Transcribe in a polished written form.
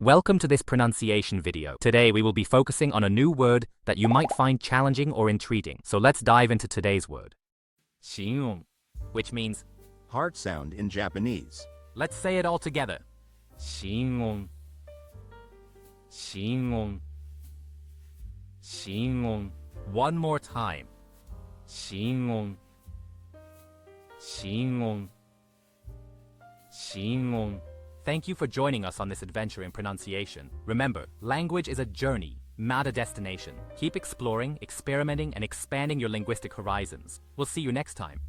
Welcome to this pronunciation video. Today we will be focusing on a new word that you might find challenging or intriguing. So let's dive into today's word. shin'on, which means Heart sound in Japanese. let's say it all together. shin'on, shin'on, shin'on. One more time. shin'on, shin'on, shin'on. Thank you for joining us on this adventure in pronunciation. Remember, language is a journey, not a destination. Keep exploring, experimenting, and expanding your linguistic horizons. We'll see you next time.